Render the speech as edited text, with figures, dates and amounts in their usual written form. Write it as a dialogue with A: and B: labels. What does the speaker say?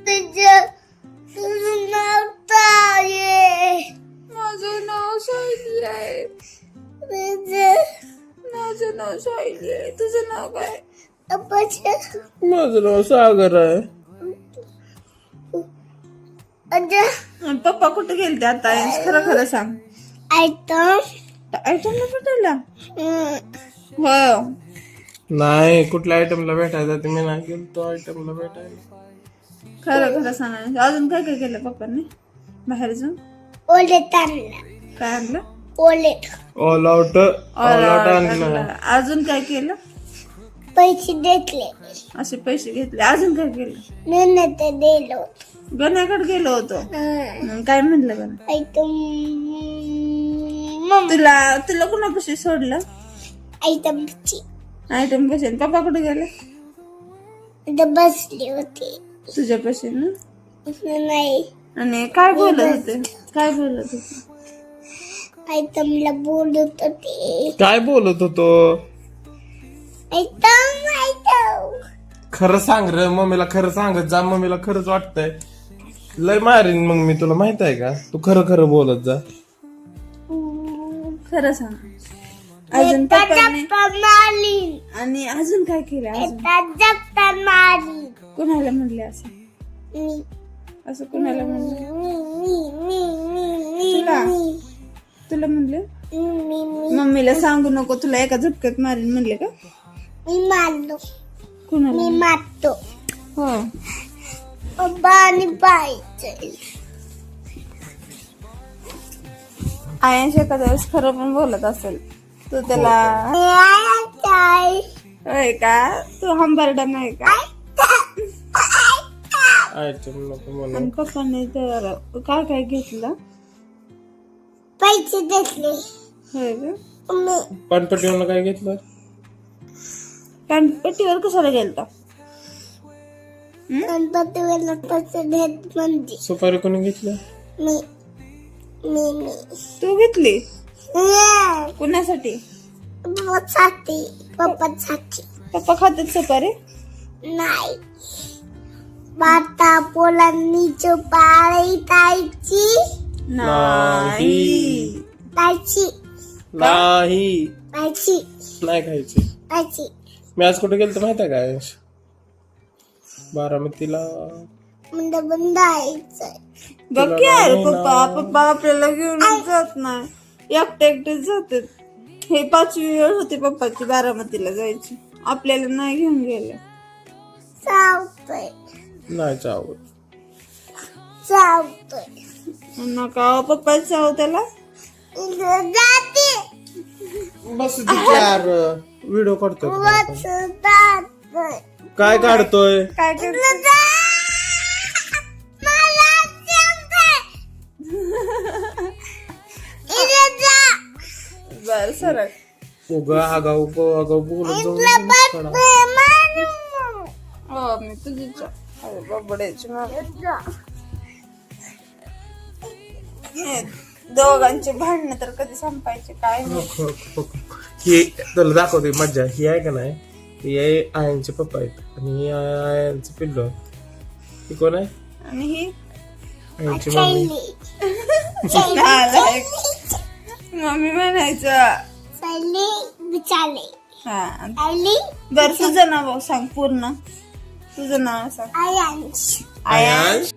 A: तुझं नाव काय आहे?
B: माझं नाव सायली आहे. माझं नाव सायली आहे. तुझं नाव काय?
C: माझं नाव सागर आहे.
B: आणि पप्पा कुठे गेलते आता? खरं खरं सांग. आयटमला भेटायला? हो.
C: नाही, कुठल्या आयटमला भेटायचं ते मी नाही गेलो तो आयटमला भेटायला.
B: खरं खरं सांग. अजून काय काय केलं पप्पांनी बाहेर जाऊन? काय आणलं?
C: ऑल आउट आणलं.
B: अजून काय केलं?
A: पैसे घेतले.
B: असे पैसे घेतले. अजून काय केलं?
A: नंतर दिलो.
B: गण्याकडे गेलो होतो. मग काय म्हणलं गण्या? तुला कुणापाशी सोडलं? आयटम कशी? पप्पा कुठे गेले?
A: बसली होती.
B: तुझ्यापाशी ना?
A: नाही,
B: आणि काय बोलत होते? काय बोलत होते?
A: आयटमला बोलत होते.
C: काय बोलत होतो? खरं सांग रे मम्मीला, खरं सांगत जा. मम्मीला खरंच वाटतंय. लय मारीन मग मी, तुला माहित आहे का? तू खरं खरं बोलत जा.
B: खरं सांग. अजून पप्पांनी आणि अजून काय केलं? कुणाला म्हणले असं? असं कुणाला म्हणले? तुला म्हणले? मम्मीला सांगू नको, तुला एका झटक्यात मारीन म्हणले का?
A: मी मारलो.
B: कुणाला?
A: मी मारतो.
B: हो.
A: पप्पा आणि पाहिजे.
B: आयांश एखाद्या वेळेस खरं पण बोलत असेल तू त्याला. होय का? तू हंबरडा नाही का?
C: आयटम नको म्हणून.
B: आणि पप्पांनी तर काय काय घेतलं?
A: पैसे घेतले.
B: होय का?
C: पानपट्टीवर काय घेतलं?
B: पट्टीवर कशाला गेलता?
A: गणपतीला पैसे घेत म्हणजे
C: सुपारी कोणी घेतलं?
A: मी मी मी
B: तू घेतली? कुणासाठी?
A: पप्पासाठी.
B: पप्पा खातात सुपारी?
A: नाही, बाता पोलांनी चोपाळी तायची
B: नाही.
A: तायची
C: नाही,
A: तायची
C: नाही खायची.
A: तायची.
C: मी आज कुठे गेलो माहिती आहे का? बारामतीला.
A: म्हणजे बंद यायचंय.
B: बघ की यार, पप्पा आपल्याला घेऊन जात नाही, एकटेच जातात. हे 5वी वेळ होती पप्पाची बारामतीला जायची, आपल्याला नाही घेऊन गेले.
A: चावतोय
C: नाही चावत.
A: चावतोय
B: नका पप्पा चाव त्याला.
A: जाते
C: बस यार, व्हिडिओ काढतोय.
A: जातोय.
C: काय काढतोय?
B: काय करतो? बर सरळ.
C: उगा आगाऊ बोलत जाऊ.
B: हो मी तुझीच बबड्याची दोघांचे भांडणं तर कधी संपायचे काय नाही.
C: ही तुला दाखवते मज्जा. ही आहे का नाही, ही आहे आयांचे पप्पा आहेत आणि ही आयांचे पिल्लो. ही कोण आहे?
B: आणि ही
C: आयांची मम्मी.
B: मम्मी म्हणायचं. हा बर, तुझं नाव सांग पूर्ण. तुझं नाव सांग.
A: आयांश.
B: आयांश.